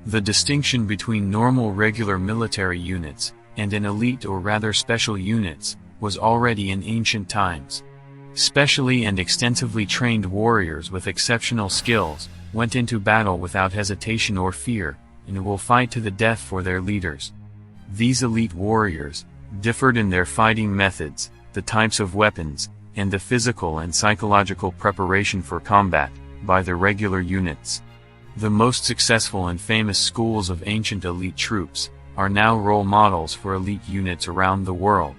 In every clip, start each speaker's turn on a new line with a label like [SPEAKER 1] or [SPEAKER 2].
[SPEAKER 1] The distinction between normal regular military units and an elite or rather special units was already in ancient times. Specially and extensively trained warriors with exceptional skills went into battle without hesitation or fear, and will fight to the death for their leaders. These elite warriors differed in their fighting methods, the types of weapons, and the physical and psychological preparation for combat by the regular units. The most successful and famous schools of ancient elite troops are now role models for elite units around the world.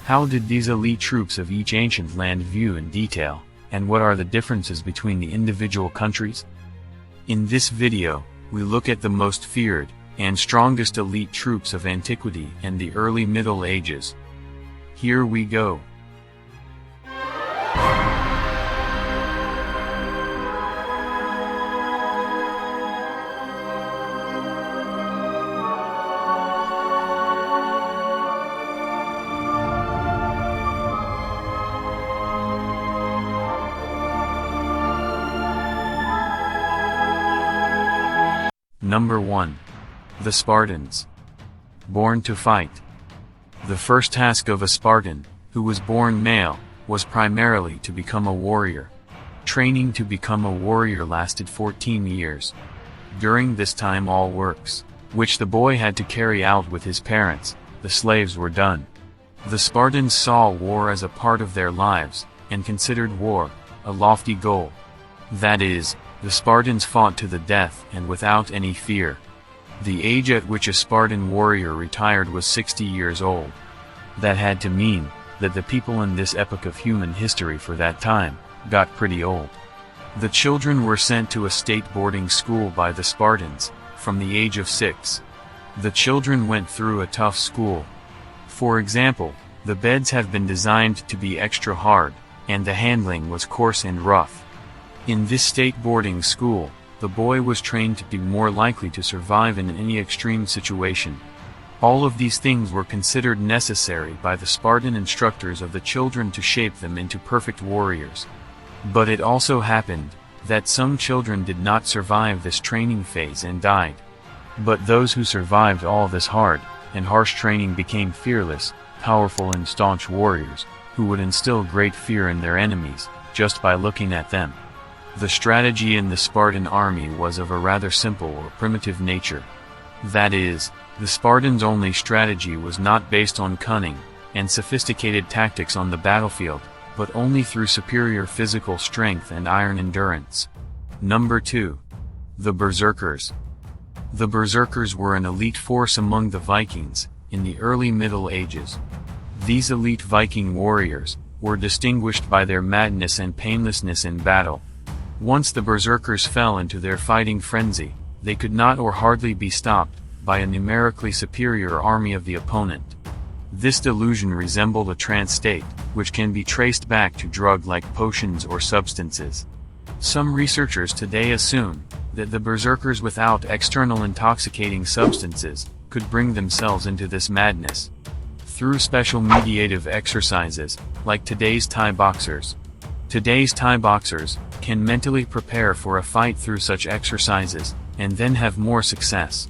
[SPEAKER 1] How did these elite troops of each ancient land view in detail, and what are the differences between the individual countries? In this video, we look at the most feared and strongest elite troops of antiquity and the early Middle Ages. Here we go. Number 1. The Spartans. Born to fight. The first task of a Spartan, who was born male, was primarily to become a warrior. Training to become a warrior lasted 14 years. During this time all works, which the boy had to carry out with his parents, the slaves were done. The Spartans saw war as a part of their lives, and considered war a lofty goal. That is, the Spartans fought to the death and without any fear. The age at which a Spartan warrior retired was 60 years old. That had to mean that the people in this epoch of human history for that time got pretty old. The children were sent to a state boarding school by the Spartans from the age of 6. The children went through a tough school. For example, the beds have been designed to be extra hard, and the handling was coarse and rough. In this state boarding school, the boy was trained to be more likely to survive in any extreme situation. All of these things were considered necessary by the Spartan instructors of the children to shape them into perfect warriors. But it also happened that some children did not survive this training phase and died. But those who survived all this hard and harsh training became fearless, powerful and staunch warriors, who would instill great fear in their enemies, just by looking at them. The strategy in the Spartan army was of a rather simple or primitive nature. That is, the Spartans' only strategy was not based on cunning and sophisticated tactics on the battlefield, but only through superior physical strength and iron endurance. Number 2. The Berserkers. The Berserkers were an elite force among the Vikings in the early Middle Ages. These elite Viking warriors were distinguished by their madness and painlessness in battle. Once the Berserkers fell into their fighting frenzy, they could not or hardly be stopped by a numerically superior army of the opponent. This delusion resembled a trance state, which can be traced back to drug-like potions or substances. Some researchers today assume that the Berserkers without external intoxicating substances could bring themselves into this madness through special mediative exercises, like today's Thai boxers. Today's Thai boxers can mentally prepare for a fight through such exercises, and then have more success.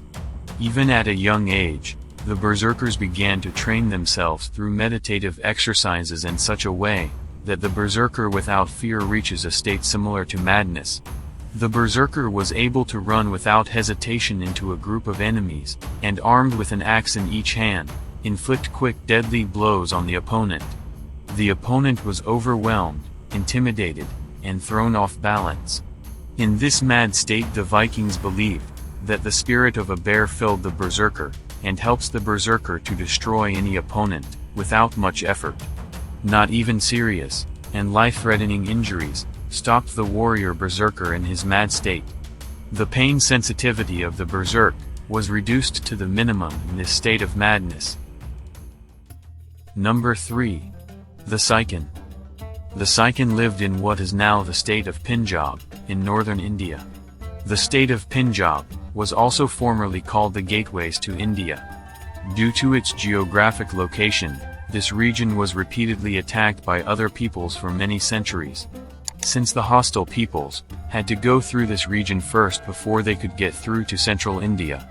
[SPEAKER 1] Even at a young age, the Berserkers began to train themselves through meditative exercises in such a way that the Berserker without fear reaches a state similar to madness. The Berserker was able to run without hesitation into a group of enemies, and armed with an axe in each hand, inflict quick deadly blows on the opponent. The opponent was overwhelmed, intimidated, and thrown off balance. In this mad state the Vikings believed that the spirit of a bear filled the Berserker, and helps the Berserker to destroy any opponent, without much effort. Not even serious and life-threatening injuries stopped the warrior Berserker in his mad state. The pain sensitivity of the Berserk was reduced to the minimum in this state of madness. Number 3. The SIKHEN. The SIKHEN lived in what is now the state of Punjab, in northern India. The state of Punjab was also formerly called the Gateways to India. Due to its geographic location, this region was repeatedly attacked by other peoples for many centuries. since the hostile peoples had to go through this region first before they could get through to central India.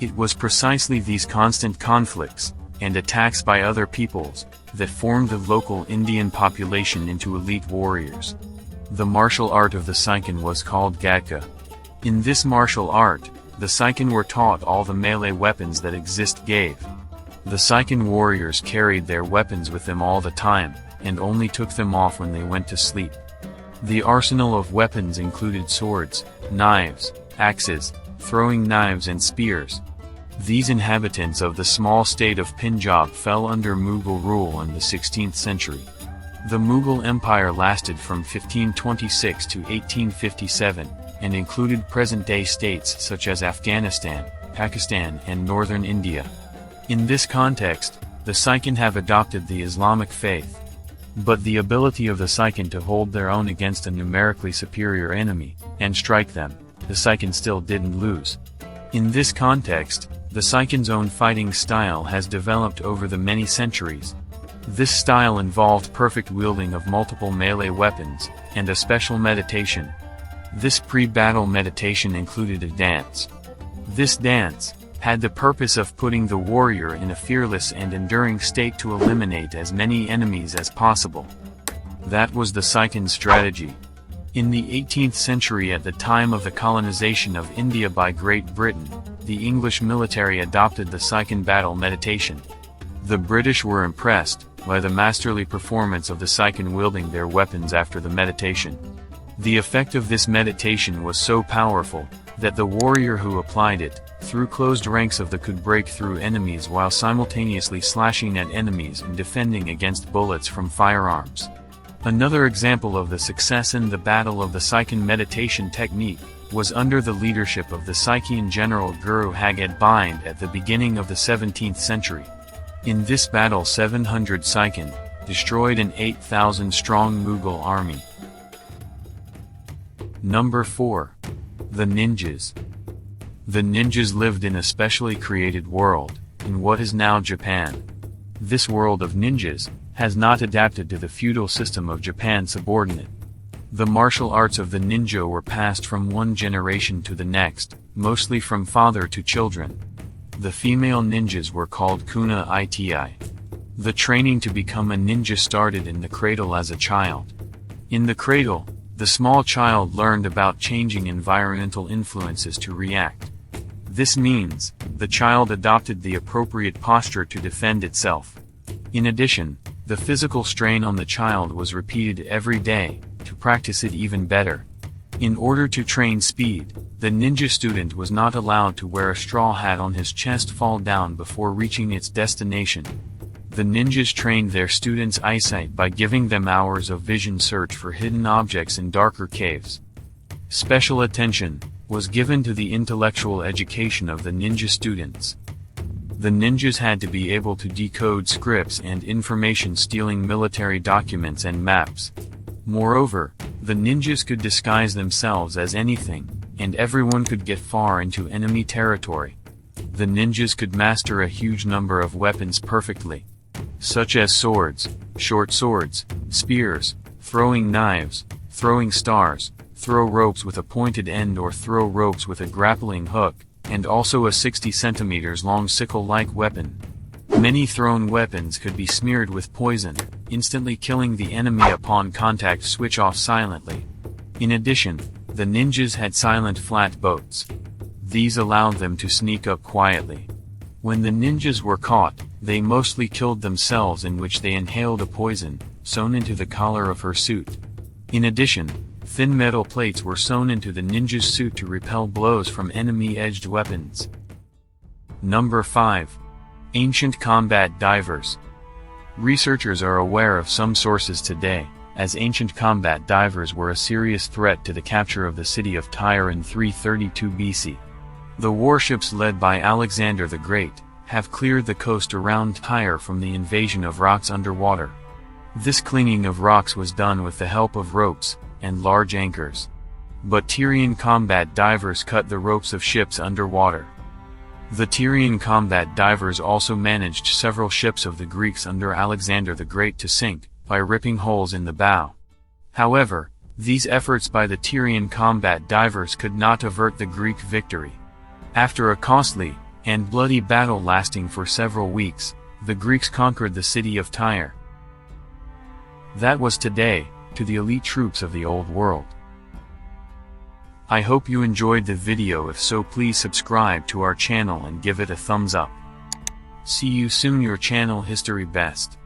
[SPEAKER 1] It was precisely these constant conflicts and attacks by other peoples that formed the local Indian population into elite warriors. The martial art of the Sikhen was called Drakkar. In this martial art, the Sikhen were taught all the melee weapons that exist gave. The Sikhen warriors carried their weapons with them all the time, and only took them off when they went to sleep. The arsenal of weapons included swords, knives, axes, throwing knives and spears. These inhabitants of the small state of Punjab fell under Mughal rule in the 16th century. The Mughal Empire lasted from 1526 to 1857, and included present-day states such as Afghanistan, Pakistan and northern India. In this context, the Sikhen have adopted the Islamic faith. But the ability of the Sikhen to hold their own against a numerically superior enemy, and strike them, the Sikhen still didn't lose. In this context, the Sikhen's own fighting style has developed over the many centuries. This style involved perfect wielding of multiple melee weapons, and a special meditation. This pre-battle meditation included a dance. This dance had the purpose of putting the warrior in a fearless and enduring state to eliminate as many enemies as possible. That was the Sikhen's strategy. In the 18th century, at the time of the colonization of India by Great Britain, the English military adopted the Sikhen battle meditation. The British were impressed by the masterly performance of the Sikhen wielding their weapons after the meditation. The effect of this meditation was so powerful that the warrior who applied it, through closed ranks of the could break through enemies while simultaneously slashing at enemies and defending against bullets from firearms. Another example of the success in the battle of the Sikhen meditation technique was under the leadership of the Sikhian general UrhG at the beginning of the 17th century. In this battle 700 Sikhen destroyed an 8,000-strong Mughal army. Number 4. The ninjas. The ninjas lived in a specially created world, in what is now Japan. This world of ninjas has not adapted to the feudal system of Japan subordinate. The martial arts of the ninja were passed from one generation to the next, mostly from father to children. The female ninjas were called kuna iti. The training to become a ninja started in the cradle as a child. In the cradle, the small child learned about changing environmental influences to react. This means, the child adopted the appropriate posture to defend itself. In addition, the physical strain on the child was repeated every day, to practice it even better. In order to train speed, the ninja student was not allowed to wear a straw hat on his chest fall down before reaching its destination. The ninjas trained their students' eyesight by giving them hours of vision search for hidden objects in darker caves. Special attention was given to the intellectual education of the ninja students. The ninjas had to be able to decode scripts and information-stealing military documents and maps. Moreover, the ninjas could disguise themselves as anything, and everyone could get far into enemy territory. The ninjas could master a huge number of weapons perfectly, such as swords, short swords, spears, throwing knives, throwing stars, throw ropes with a pointed end or throw ropes with a grappling hook, and also a 60 centimeters long sickle-like weapon. Many thrown weapons could be smeared with poison, instantly killing the enemy upon contact. Switch off silently. In addition, the ninjas had silent flat boats. These allowed them to sneak up quietly. When the ninjas were caught, they mostly killed themselves, in which they inhaled a poison, sewn into the collar of her suit. In addition, thin metal plates were sewn into the ninja's suit to repel blows from enemy-edged weapons. Number 5. Ancient combat divers. Researchers are aware of some sources today, as ancient combat divers were a serious threat to the capture of the city of Tyre in 332 BC. The warships led by Alexander the Great have cleared the coast around Tyre from the invasion of rocks underwater. This cleaning of rocks was done with the help of ropes and large anchors. But Tyrian combat divers cut the ropes of ships underwater. The Tyrian combat divers also managed several ships of the Greeks under Alexander the Great to sink, by ripping holes in the bow. However, These efforts by the Tyrian combat divers could not avert the Greek victory. After a costly and bloody battle lasting for several weeks, the Greeks conquered the city of Tyre. That was today, to the elite troops of the old world. I hope you enjoyed the video. If so, please subscribe to our channel and give it a thumbs up. See you soon. Your channel History Best.